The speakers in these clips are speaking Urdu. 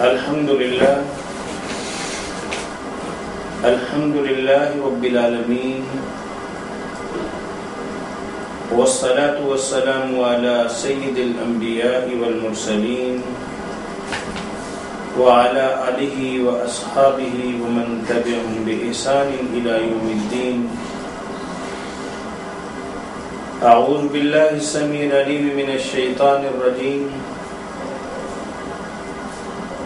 الحمد للہ رب العالمین والصلاة والسلام على سید الانبیاء والمرسلین وعلى آلہ واصحابہ ومن تبعهم بإحسان الى یوم الدین. اعوذ باللہ السمیع العلیم من الشیطان الرجیم.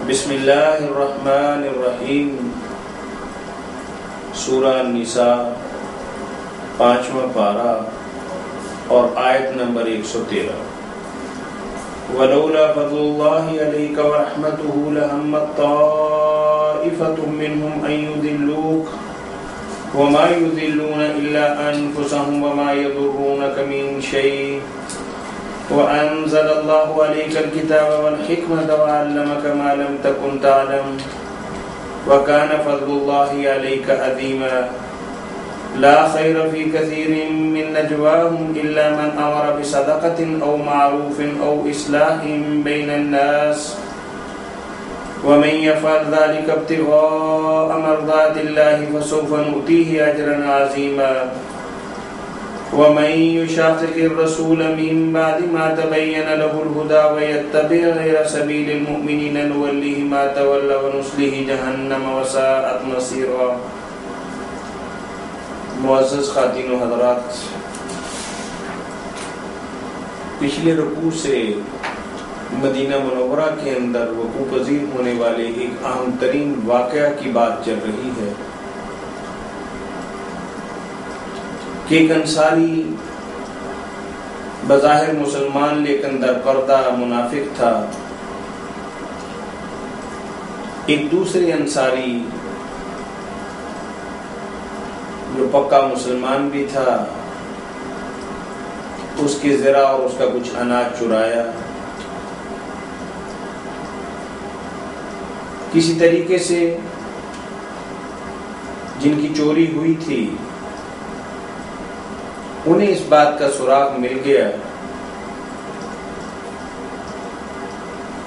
بسم اللہ الرحمن الرحیم. سورہ النساء 5واں پارہ اور آیت نمبر 113. وَلَوْلَا فَضْلُ اللَّهِ عَلَيْكَ وَرَحْمَتُهُ لَهَمَّتْ طَائِفَةٌ مِّنْهُمْ أَن يُضِلُّوكَ وَمَا يُضِلُّونَ إِلَّا أَنفُسَهُمْ وَمَا يَضُرُّونَكَ مِن شَيْءٍ وَأَنزَلَ اللَّهُ عَلَيْكَ الْكِتَابَ وَالْحِكْمَةَ وَعَلَّمَكَ مَا لَمْ تَكُنْ تَعْلَمُ وَكَانَ فَضْلُ اللَّهِ عَلَيْكَ عَظِيمًا. لَا خَيْرَ فِي كَثِيرٍ مِّن نَّجْوَاهُمْ إِلَّا مَنْ أَمَرَ بِصَدَقَةٍ أَوْ مَعْرُوفٍ أَوْ إِصْلَاحٍ بَيْنَ النَّاسِ وَمَن يَفْعَلْ ذَلِكَ ابْتِغَاءَ مَرْضَاتِ اللَّهِ فَسَوْفَ نُؤْتِيهِ أَجْرًا عَظِيمًا. وَمَن يُشَاقِقِ الرَّسُولَ مِن بَعْدِ مَا تَبَيَّنَ لَهُ الْهُدَىٰ وَيَتَّبِعْ غَيْرَ سَبِيلِ الْمُؤْمِنِينَ نُوَلِّهِ مَا تَوَلَّىٰ وَنُصْلِهِ جَهَنَّمَ وَسَاءَتْ مَصِيرًا. معزز خواتین و حضرات، پچھلے رکوع سے مدینہ منورہ کے اندر وقوع پذیر ہونے والے ایک اہم ترین واقعہ کی بات چل رہی ہے کہ ایک انصاری بظاہر مسلمان لیکن در پردہ منافق تھا. ایک دوسرے انصاری جو پکا مسلمان بھی تھا، اس کے زرع اور اس کا کچھ اناج چرایا. کسی طریقے سے جن کی چوری ہوئی تھی انہیں اس بات کا سراغ مل گیا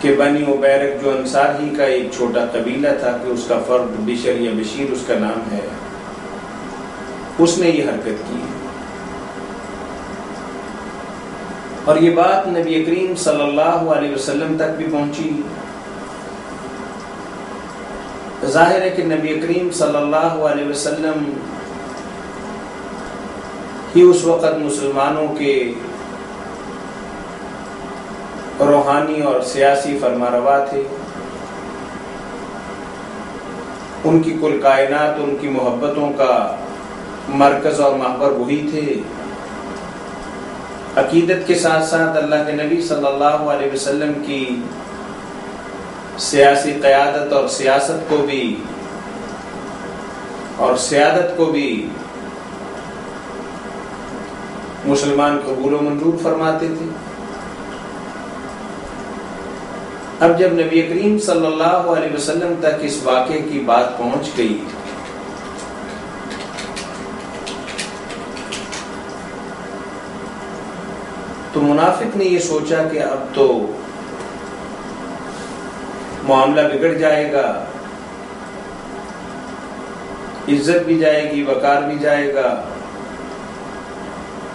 کہ بنی عبیرک جو انصار ہی کا ایک چھوٹا قبیلہ تھا کہ اس کا فرد بشر یا بشیر اس کا نام ہے، اس نے یہ حرکت کی. اور یہ بات نبی کریم صلی اللہ علیہ وسلم تک بھی پہنچی. ظاہر ہے کہ نبی کریم صلی اللہ علیہ وسلم ہی اس وقت مسلمانوں کے روحانی اور سیاسی فرمانروا تھے. ان کی کل کائنات، ان کی محبتوں کا مرکز اور محور وہی تھے. عقیدت کے ساتھ ساتھ اللہ کے نبی صلی اللہ علیہ وسلم کی سیاسی قیادت اور سیاست کو بھی اور سیادت کو بھی مسلمان قبول و منظور فرماتے تھے. اب جب نبی کریم صلی اللہ علیہ وسلم تک اس واقعے کی بات پہنچ گئی تو منافق نے یہ سوچا کہ اب تو معاملہ بگڑ جائے گا، عزت بھی جائے گی، وقار بھی جائے گا،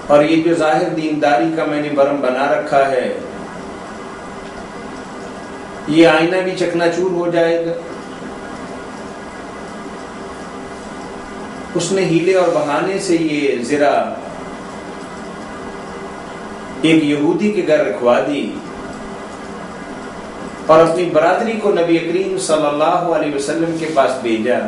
اور یہ جو ظاہر دینداری کا میں نے برم بنا رکھا ہے یہ آئینہ بھی چکنا چور ہو جائے گا. اس نے ہیلے اور بہانے سے یہ زرع ایک یہودی کے گھر رکھوا دی اور اپنی برادری کو نبی کریم صلی اللہ علیہ وسلم کے پاس بھیجا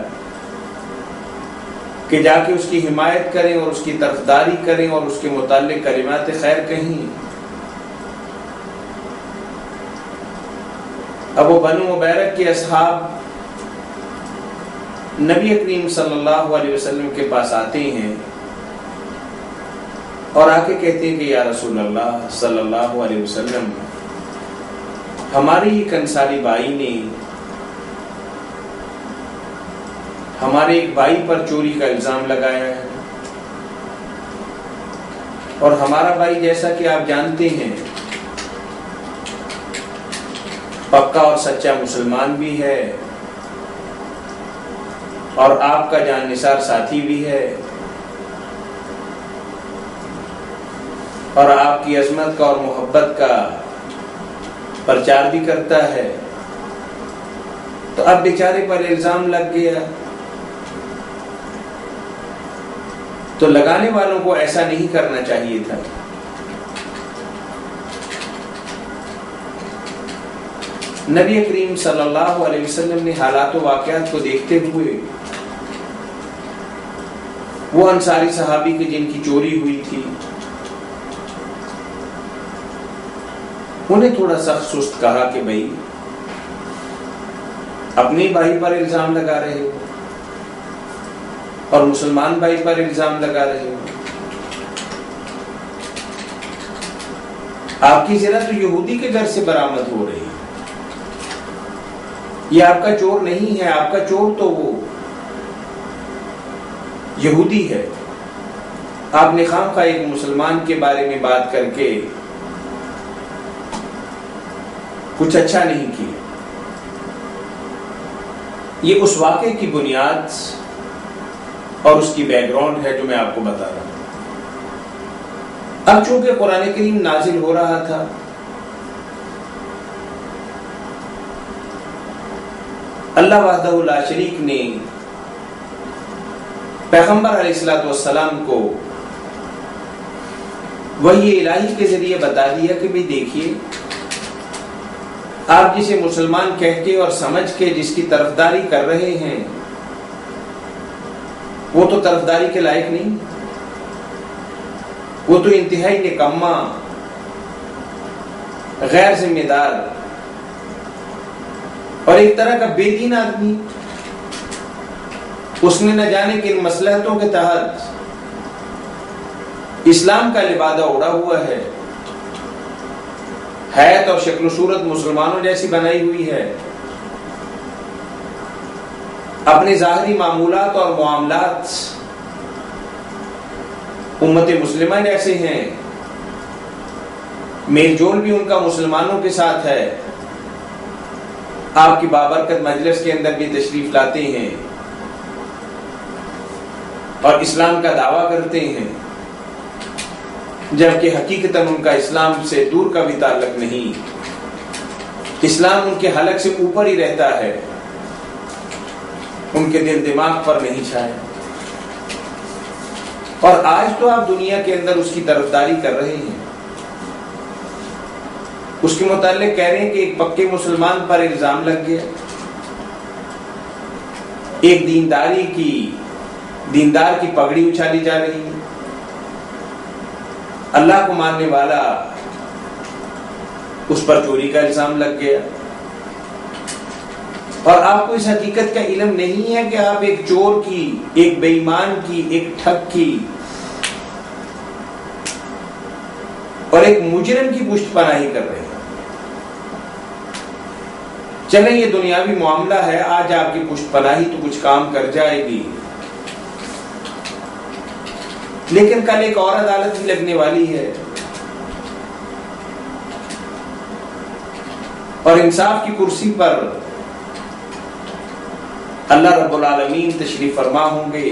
کہ جا کے اس کی حمایت کریں اور اس کی طرفداری کریں اور اس کے متعلق کلمات خیر کہیں. اب وہ بنو عبیرک کے اصحاب نبی کریم صلی اللہ علیہ وسلم کے پاس آتے ہیں اور آ کے کہتے ہیں کہ یا رسول اللہ صلی اللہ علیہ وسلم، ہماری ایک انصاری بھائی نے ہمارے ایک بھائی پر چوری کا الزام لگایا ہے، اور ہمارا بھائی جیسا کہ آپ جانتے ہیں پکا اور سچا مسلمان بھی ہے اور آپ کا جان نثار ساتھی بھی ہے اور آپ کی عظمت کا اور محبت کا پرچار بھی کرتا ہے، تو اب بیچارے پر الزام لگ گیا۔ تو لگانے والوں کو ایسا نہیں کرنا چاہیے تھا۔ نبی کریم صلی اللہ علیہ وسلم نے حالات و واقعات کو دیکھتے ہوئے وہ انصاری صحابی کی جن کی چوری ہوئی تھی انہیں تھوڑا سخت سست کہا کہ بھائی اپنے بھائی پر الزام لگا رہے ہو اور مسلمان بھائی پر الزام لگا رہے ہو، آپ کی زنا تو یہودی کے گھر سے برآمد ہو رہی ہے، یہ آپ کا چور نہیں ہے، آپ کا چور تو وہ یہودی ہے۔ آپ نے خواہ ایک مسلمان کے بارے میں بات کر کے کچھ اچھا نہیں کیا۔ یہ اس واقعے کی بنیاد اور اس کی بیک گراؤنڈ ہے جو میں آپ کو بتا رہا ہوں۔ اب چونکہ قرآن کریم نازل ہو رہا تھا، اللہ وحدہ لا شریک نے پیغمبر علیہ السلام کو وحی الہی کے ذریعے بتا دیا کہ بھی دیکھیے، آپ جسے مسلمان کہہ کے اور سمجھ کے جس کی طرفداری کر رہے ہیں وہ تو طرفداری کے لائق نہیں، وہ تو انتہائی نکما، غیر ذمہ دار اور ایک طرح کا بے دین آدمی، اس نے نہ جانے کن مصلحتوں کے تحت اسلام کا لبادہ اڑا ہوا ہے، حیات اور شکل و صورت مسلمانوں جیسی بنائی ہوئی ہے، اپنے ظاہری معمولات اور معاملات امت مسلمہ جیسے ہیں، میل جول بھی ان کا مسلمانوں کے ساتھ ہے، آپ کی بابرکت مجلس کے اندر بھی تشریف لاتے ہیں اور اسلام کا دعویٰ کرتے ہیں، جبکہ حقیقتاً ان کا اسلام سے دور کا بھی تعلق نہیں، اسلام ان کے حلق سے اوپر ہی رہتا ہے، ان کے دل دماغ پر نہیں چھایا۔ اور آج تو آپ دنیا کے اندر اس کی طرفداری کر رہے ہیں، اس کے متعلق کہہ رہے ہیں کہ ایک پکے مسلمان پر الزام لگ گیا، ایک دیندار کی پگڑی اچھالی جا رہی ہے، اللہ کو ماننے والا اس پر چوری کا الزام لگ گیا، اور آپ کو اس حقیقت کا علم نہیں ہے کہ آپ ایک چور کی، ایک بے ایمان کی، ایک ٹھگ کی اور ایک مجرم کی پشت پناہی کر رہے ہیں۔ چلیں یہ دنیاوی معاملہ ہے، آج آپ کی پشت پناہی تو کچھ کام کر جائے گی، لیکن کل ایک اور عدالت ہی لگنے والی ہے اور انصاف کی کرسی پر اللہ رب العالمین تشریف فرما ہوں گے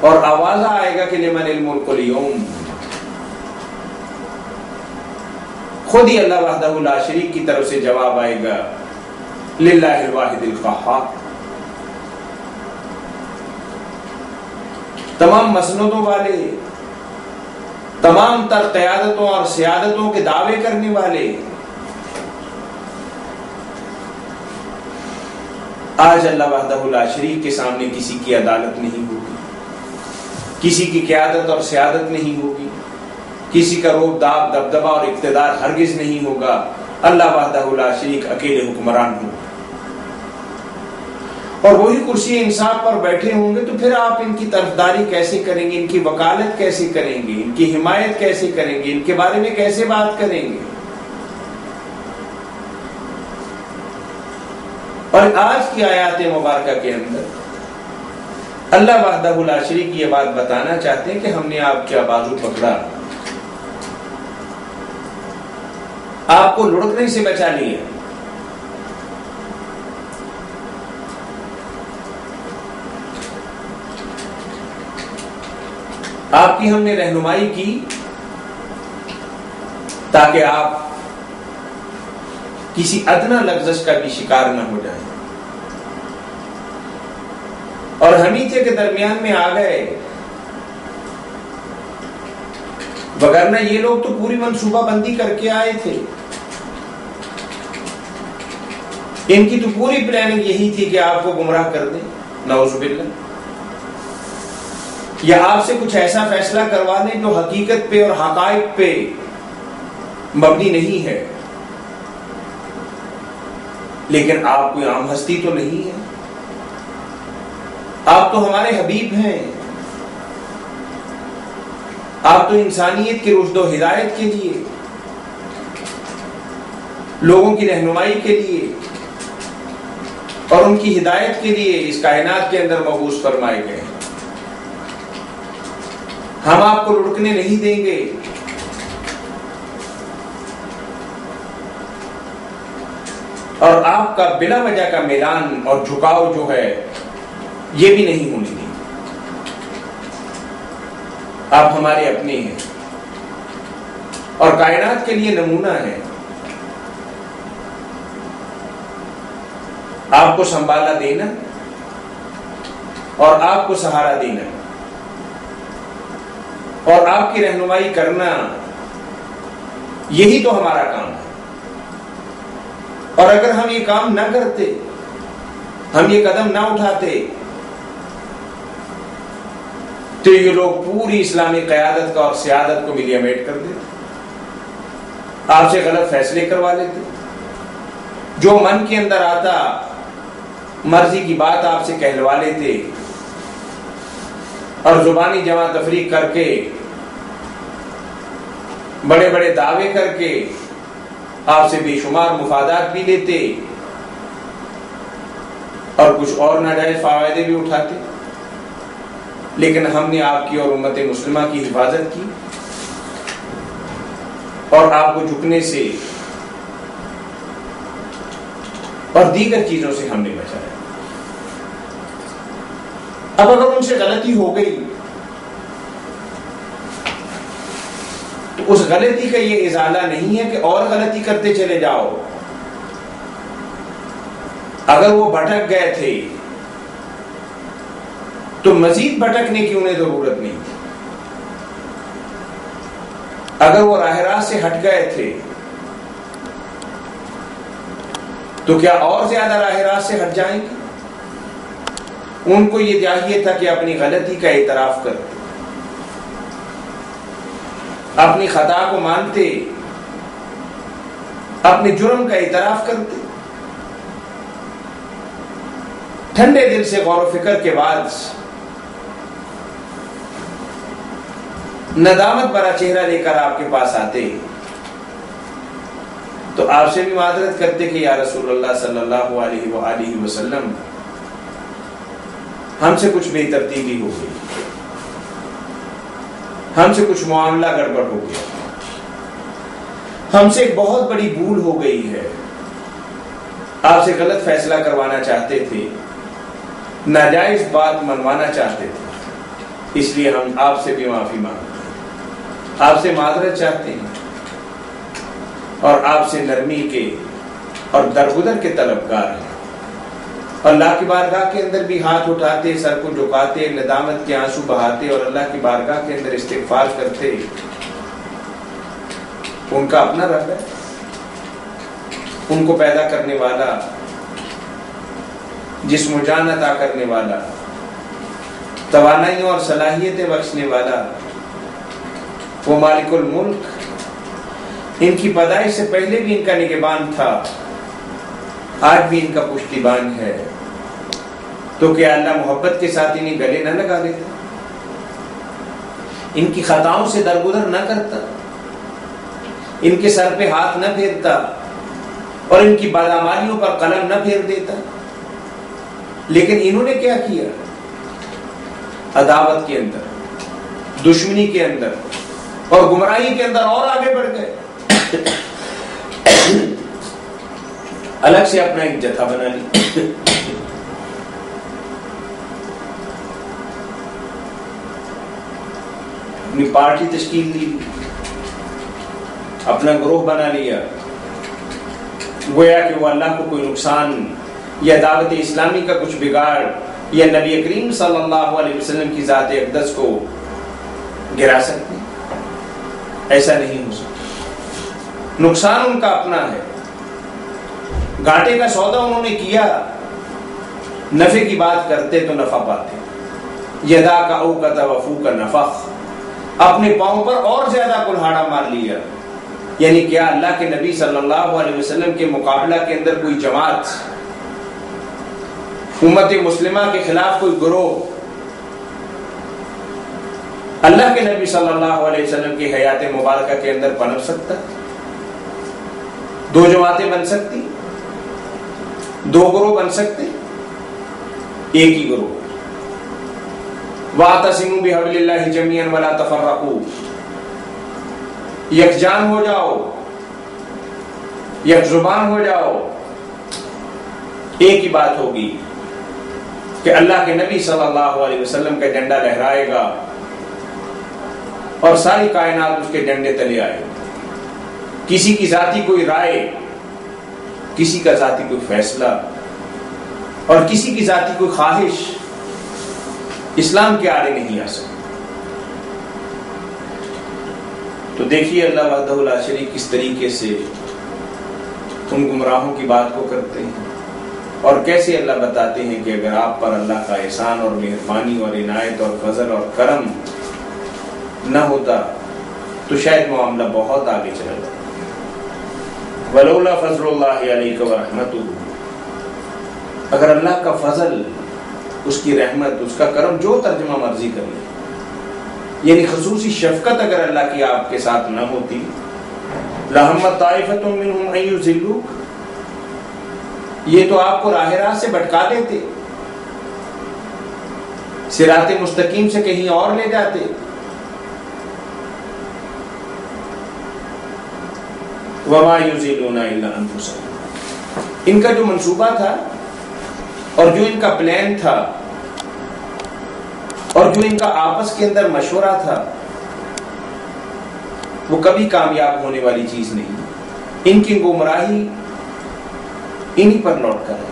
اور آواز آئے گا کہ لمن الملک اليوم، خود ہی اللہ وحدہ لا شریک کی طرف سے جواب آئے گا، للہ الواحد القہار۔ تمام مسندوں والے، تمام تر قیادتوں اور سیادتوں کے دعوے کرنے والے آج اللہ وحدہ لا شریک کے سامنے کسی کی عدالت نہیں ہوگی، کسی کی قیادت اور سیادت نہیں ہوگی، کسی کا روب داب دبدبہ اور اقتدار ہرگز نہیں ہوگا، اللہ وحدہ لا شریک اکیلے حکمران ہوں، اور وہی کرسی انصاف پر بیٹھے ہوں گے، تو پھر آپ ان کی طرفداری کیسے کریں گے، ان کی وکالت کیسے کریں گے، ان کی حمایت کیسے کریں گے، ان کے بارے میں کیسے بات کریں گے؟ اور آج کی آیات مبارکہ کے اندر اللہ وحدہ لا شریک یہ بات بتانا چاہتے ہیں کہ ہم نے آپ کا بازو پکڑا، آپ کو لڑکنے سے بچا لیا. آپ کی ہم نے رہنمائی کی تاکہ آپ کسی ادنا لغزش کا بھی شکار نہ ہو جائیں، اور ہمیچے کے درمیان میں آ گئے، وگرنہ یہ لوگ تو پوری منصوبہ بندی کر کے آئے تھے. ان کی تو پوری پلاننگ یہی تھی کہ آپ کو گمراہ کر دیں، نعوذ باللہ، یا آپ سے کچھ ایسا فیصلہ کروا دیں جو حقیقت پہ اور حقائق پہ مبنی نہیں ہے. لیکن آپ کوئی عام ہستی تو نہیں ہے، آپ تو ہمارے حبیب ہیں، آپ تو انسانیت کی رشد و ہدایت کے لیے، لوگوں کی رہنمائی کے لیے اور ان کی ہدایت کے لیے اس کائنات کے اندر مبعوث فرمائے گئے ہیں. ہم آپ کو لڑکنے نہیں دیں گے. اور آپ کا بلا وجہ کا میلان اور جھکاؤ جو ہے یہ بھی نہیں ہونے دیں. آپ ہمارے اپنے ہیں اور کائنات کے لیے نمونہ ہیں. آپ کو سنبھالا دینا اور آپ کو سہارا دینا اور آپ کی رہنمائی کرنا، یہی تو ہمارا کام ہے. اور اگر ہم یہ کام نہ کرتے، ہم یہ قدم نہ اٹھاتے، تو یہ لوگ پوری اسلامی قیادت کا اور سیادت کو ملیا میٹ کر دیتے، آپ سے غلط فیصلے کروا لیتے، جو من کے اندر آتا مرضی کی بات آپ سے کہلوا لیتے، اور زبانی جمع تفریق کر کے بڑے بڑے دعوے کر کے آپ سے بے شمار مفادات بھی لیتے اور کچھ اور ناجائز فوائد بھی اٹھاتے. لیکن ہم نے آپ کی اور امت مسلمہ کی حفاظت کی اور آپ کو جھکنے سے اور دیگر چیزوں سے ہم نے بچایا. اب اگر ان سے غلطی ہو گئی تو اس غلطی کا یہ ازالہ نہیں ہے کہ اور غلطی کرتے چلے جاؤ. اگر وہ بھٹک گئے تھے تو مزید بھٹکنے کی انہیں ضرورت نہیں تھی. اگر وہ راہ راست سے ہٹ گئے تھے تو کیا اور زیادہ راہ راست سے ہٹ جائیں گے؟ ان کو یہ چاہیے تھا کہ اپنی غلطی کا اعتراف کرتے، اپنی خطا کو مانتے، اپنے جرم کا اعتراف کرتے، ٹھنڈے دل سے غور و فکر کے بعد ندامت بھرا چہرہ لے کر آپ کے پاس آتے تو آپ سے بھی معذرت کرتے کہ یا رسول اللہ صلی اللہ علیہ وآلہ وسلم، ہم سے کچھ بے ترتیبی ہو گئی، ہم سے کچھ معاملہ گڑبڑ ہو گیا، ہم سے ایک بہت بڑی بھول ہو گئی ہے، آپ سے غلط فیصلہ کروانا چاہتے تھے، ناجائز بات منوانا چاہتے تھے، اس لیے ہم آپ سے بھی معافی مانگتے ہیں، آپ سے معذرت چاہتے ہیں اور آپ سے نرمی کے اور درگزر کے طلبگار ہیں. اللہ کی بارگاہ کے اندر بھی ہاتھ اٹھاتے، سر کو جھکاتے، ندامت کے آنسو بہاتے اور اللہ کی بارگاہ کے اندر استغفار کرتے. ان کا اپنا رب ہے، ان کو پیدا کرنے والا، جسم و جان عطا کرنے والا، توانائیوں اور صلاحیتیں بخشنے والا، وہ مالک الملک ان کی پیدائش سے پہلے بھی ان کا نگہبان تھا، آج بھی ان کا پشتیبان ہے. تو کیا اللہ محبت کے ساتھ انہیں گلے نہ لگا لیتا، ان کی خطاؤں سے درگزر نہ کرتا، ان کے سر پہ ہاتھ نہ پھیرتا اور ان کی بدعمالیوں پر قلم نہ پھیر دیتا؟ لیکن انہوں نے کیا کیا؟ عداوت کے اندر، دشمنی کے اندر اور گمراہی کے اندر اور آگے بڑھ گئے. الگ سے اپنا ایک جتھا بنا لیا، اپنی پارٹی تشکیل دی، اپنا گروہ بنا لیا، گویا کہ وہ اللہ کو کوئی نقصان یا دعوت اسلامی کا کچھ بگاڑ یا نبی کریم صلی اللہ علیہ وسلم کی ذات اقدس کو گرا سکتے، ایسا نہیں ہو سکتا۔ نقصان ان کا اپنا ہے، گھاٹے کا سودا انہوں نے کیا، نفع کی بات کرتے تو نفع پاتے، یدا کا اوقت وفو کا نفخ، اپنے پاؤں پر اور زیادہ کلہاڑا مار لیا۔ یعنی کیا اللہ کے نبی صلی اللہ علیہ وسلم کے مقابلہ کے اندر کوئی جماعت، امت مسلمہ کے خلاف کوئی گروہ اللہ کے نبی صلی اللہ علیہ وسلم کی حیات مبارکہ کے اندر پنپ سکتا؟ دو جماعتیں بن سکتی، دو گروہ بن سکتے، ایک ہی گروہ۔ وَاعْتَصِمُوا بِحَبْلِ اللَّهِ جَمِيعًا وَلَا تَفَرَّقُوا، یکجان ہو جاؤ، یک زبان ہو جاؤ، ایک ہی بات ہوگی کہ اللہ کے نبی صلی اللہ علیہ وسلم کا جھنڈا لہرائے گا اور ساری کائنات اس کے جھنڈے تلے آئے گا۔ کسی کی ذاتی کوئی رائے، کسی کا ذاتی کوئی فیصلہ اور کسی کی ذاتی کوئی خواہش اسلام کے آڑے نہیں آ سکتی۔ تو دیکھیے اللہ وحدہ لا شریک کس طریقے سے ان گمراہوں کی بات کو کرتے ہیں، اور کیسے اللہ بتاتے ہیں کہ اگر آپ پر اللہ کا احسان اور مہربانی اور عنایت اور فضل اور کرم نہ ہوتا تو شاید معاملہ بہت آگے چلا جاتا۔ وَلَوْلَا فَضْلُ اللَّهِ عَلَيْكَ وَرَحْمَتُهُ، اگر اللہ کا فضل، اس کی رحمت، اس کا کرم، جو ترجمہ مرضی کر لیں، یعنی خصوصی شفقت اگر اللہ کی آپ کے ساتھ نہ ہوتی، لَهَمَّتْ طَائِفَةٌ مِّنْهُمْ أَن يُضِلُّوكَ، یہ تو آپ کو راہ راست سے بھٹکا دیتے، صراط مستقیم سے کہیں اور لے جاتے۔ وَمَا يُضِلُّونَ إِلَّا أَنفُسَهُمْ، ان کا جو منصوبہ تھا اور جو ان کا پلان تھا اور جو ان کا آپس کے اندر مشورہ تھا، وہ کبھی کامیاب ہونے والی چیز نہیں۔ ان کی گمراہی انہی پر لوٹ کر ہے۔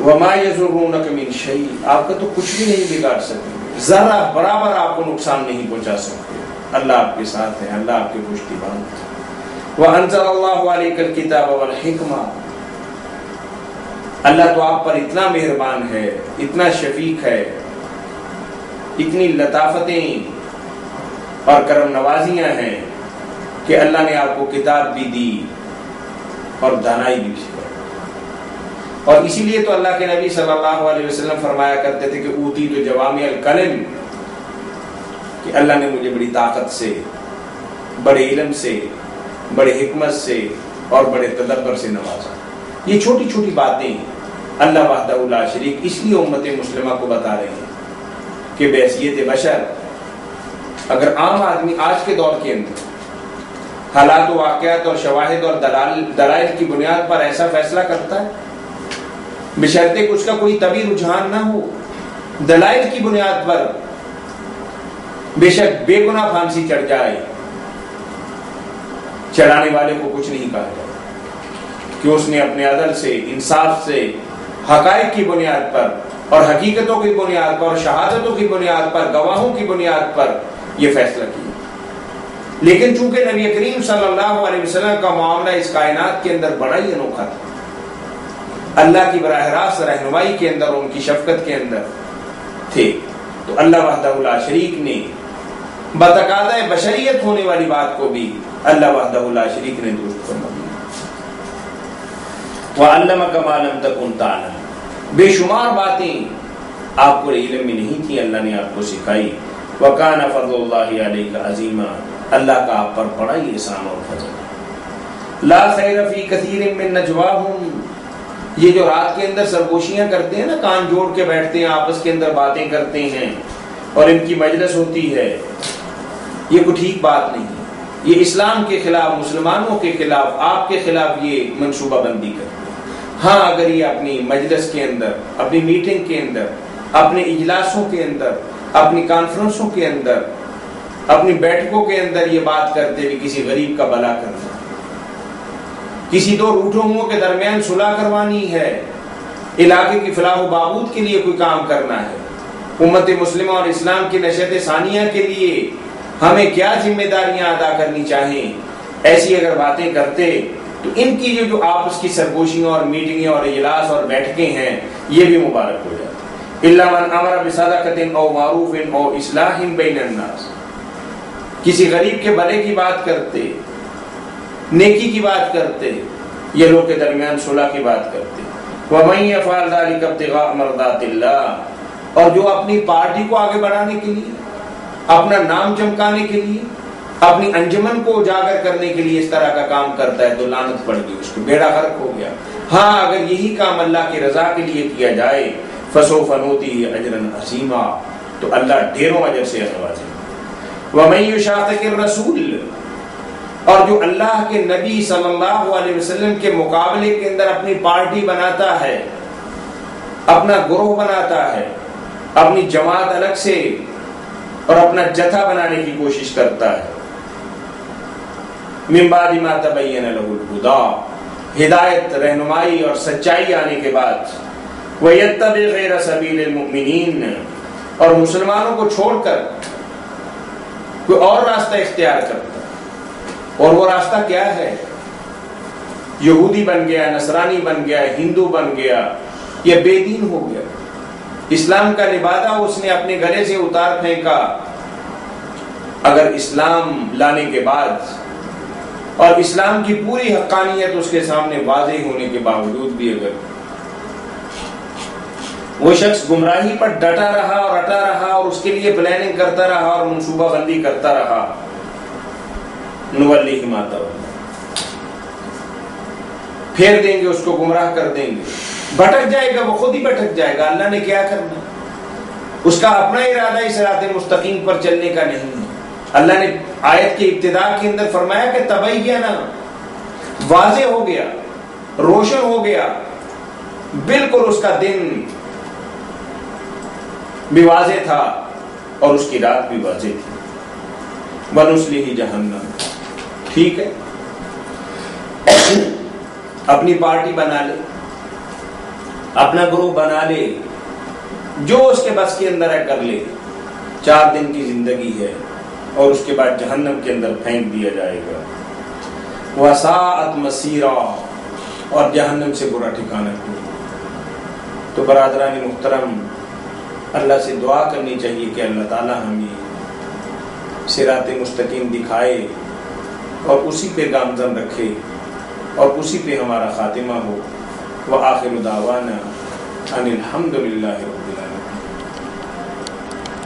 وَمَا يَضُرُّونَكَ مِن شَيْءٍ، آپ کا تو کچھ بھی نہیں بگاڑ سکتے، ذرا برابر آپ کو نقصان نہیں پہنچا سکتے۔ اللہ آپ کے ساتھ ہے، اللہ آپ کے پشتیبان ہے۔ وَأَنزَلَ اللَّهُ عَلَيْكَ الْكِتَابَ وَالْحِكْمَةَ، اللہ تو آپ پر اتنا مہربان ہے، اتنا شفیق ہے، اتنی لطافتیں اور کرم نوازیاں ہیں کہ اللہ نے آپ کو کتاب بھی دی اور دانائی بھی سکھائی۔ اور اسی لیے تو اللہ کے نبی صلی اللہ علیہ وسلم فرمایا کرتے تھے کہ اوتی تو جوامع الکلم، کہ اللہ نے مجھے بڑی طاقت سے، بڑے علم سے، بڑے حکمت سے اور بڑے تدبر سے نوازا۔ یہ چھوٹی چھوٹی باتیں اللہ وحدہ لا شریک اس لیے امت مسلمہ کو بتا رہے ہیں کہ بحیثیت بشر اگر عام آدمی آج کے دور کے اندر حالات و واقعات اور شواہد اور دلائل کی بنیاد پر ایسا فیصلہ کرتا ہے، بشرطے کہ اس کا کوئی طبی رجحان نہ ہو، دلائل کی بنیاد پر بے شک بے گناہ پھانسی چڑھ جائے، چڑھانے والے کو کچھ نہیں کہا جائے کہ اس نے اپنے عدل سے، انصاف سے، حقائق کی بنیاد پر اور حقیقتوں کی بنیاد پر اور شہادتوں کی بنیاد پر، گواہوں کی بنیاد پر یہ فیصلہ کیا۔ لیکن چونکہ نبی کریم صلی اللہ علیہ وسلم کا معاملہ اس کائنات کے اندر بڑا ہی انوکھا تھا، اللہ کی براہ راست رہنمائی کے اندر، ان کی شفقت کے اندر تھے، تو اللہ وحدہ لا شریک نے بتقاضۂ بشریت ہونے والی بات کو بھی اللہ وحدہ لا شریک نے درست فرما دیا۔ وَعَلَّمَكَ مَا لَمْ تَكُنْ تَعْلَمُ، بے شمار باتیں آپ کو علم میں نہیں تھی، اللہ نے آپ کو سکھائی۔ وَكَانَ فَضْلُ اللَّهِ عَلَيْكَ عَظِيمًا، اللہ کا آپ پر بڑا ہی احسان اور فضل۔ لَا خَيْرَ فِي كَثِيرٍ مِّن نَجْوَاهُمْ، یہ جو رات کے اندر سرگوشیاں کرتے ہیں نا، کان جوڑ کے بیٹھتے ہیں، آپس کے اندر باتیں کرتے ہیں اور ان کی مجلس ہوتی ہے، یہ کوئی ٹھیک بات نہیں۔ یہ اسلام کے خلاف، مسلمانوں کے خلاف، آپ کے خلاف یہ منصوبہ بندی کرتے ہیں۔ ہاں اگر یہ اپنی مجلس کے اندر، اپنی میٹنگ کے اندر، اپنے اجلاسوں کے اندر، اپنی کانفرنسوں کے اندر، اپنی بیٹھکوں کے اندر یہ بات کرتے کہ کسی غریب کا بھلا کرنا، کسی دو روٹھوں کے درمیان صلح کروانی ہے، علاقے کی فلاح و بہبود کے لیے کوئی کام کرنا ہے، امت مسلمہ اور اسلام کی نشست ثانیہ کے لیے ہمیں کیا ذمہ داریاں ادا کرنی چاہیے، ایسی اگر باتیں کرتے تو ان کی جو آپس کی سرگوشیاں اور میٹنگیں اور اجلاس اور بیٹھکیں ہیں یہ بھی مبارک ہو جاتی۔ الا من امر بصدقۃ او معروف او اصلاح بین الناس، کسی غریب کے بھلے کی بات کرتے، نیکی کی بات کرتے، یہ لوگ کے درمیان صلح کی بات کرتے۔ ومن یفعل ذلک ابتغاء مرضات اللہ، اور جو اپنی پارٹی کو آگے بڑھانے کے لیے، اپنا نام چمکانے کے لیے، اپنی انجمن کو اجاگر کرنے کے لیے اس طرح کا کام کرتا ہے تو لعنت پڑ گئی، اس کو بیڑا غرق ہو گیا۔ ہاں اگر یہی کام اللہ کی رضا کے لیے کیا جائے فسوف نؤتیہ اجرا عظیما، تو اللہ ڈھیروں اجر سے نوازے گا۔ ومن یشاقق الرسول، اور جو اللہ کے نبی صلی اللہ علیہ وسلم کے مقابلے کے اندر اپنی پارٹی بناتا ہے، اپنا گروہ بناتا ہے، اپنی جماعت الگ سے اور اپنا جتھا بنانے کی کوشش کرتا ہے، من بعد ما تبین له الہدی، ہدایت، رہنمائی اور سچائی آنے کے بعد، ویتبع غیر سبیل المؤمنین، اور مسلمانوں کو چھوڑ کر کوئی اور راستہ اختیار کرتا، اور وہ راستہ کیا ہے؟ یہودی بن گیا، نصرانی بن گیا، ہندو بن گیا، یہ بے دین ہو گیا، اسلام کا لبادہ اس نے اپنے گلے سے اتار پھینکا۔ اگر اسلام لانے کے بعد اور اسلام کی پوری حقانیت اس کے سامنے واضح ہونے کے باوجود بھی اگر وہ شخص گمراہی پر ڈٹا رہا اور اٹا رہا اور اس کے لیے پلاننگ کرتا رہا اور منصوبہ بندی کرتا رہا، نولیہ ما تولی، پھیر دیں گے اس کو، گمراہ کر دیں گے، بھٹک جائے گا، وہ خود ہی بھٹک جائے گا، اللہ نے کیا کرنا، اس کا اپنا ارادہ اس صراط مستقیم پر چلنے کا نہیں ہے۔ اللہ نے آیت کی ابتدا کے اندر فرمایا کہ تبین، واضح ہو گیا، روشن ہو گیا، بالکل اس کا دن بھی واضح تھا اور اس کی رات بھی واضح تھی۔ وَنُصْلِهِ جَهَنَّمَ، ٹھیک ہے، اپنی پارٹی بنا لے، اپنا گروہ بنا لے، جو اس کے بس کے اندر ہے کر لے، 4 دن کی زندگی ہے اور اس کے بعد جہنم کے اندر پھینک دیا جائے گا۔ وَسَاءَتْ مَصِيرًا، اور جہنم سے برا ٹھکانہ کوئی۔ تو برادران محترم، اللہ سے دعا کرنی چاہیے کہ اللہ تعالی ہمیں صراط مستقیم دکھائے اور اسی پہ گامزن رکھے اور اسی پہ ہمارا خاتمہ ہو۔ وآخر دعوانا ان الحمد للہ۔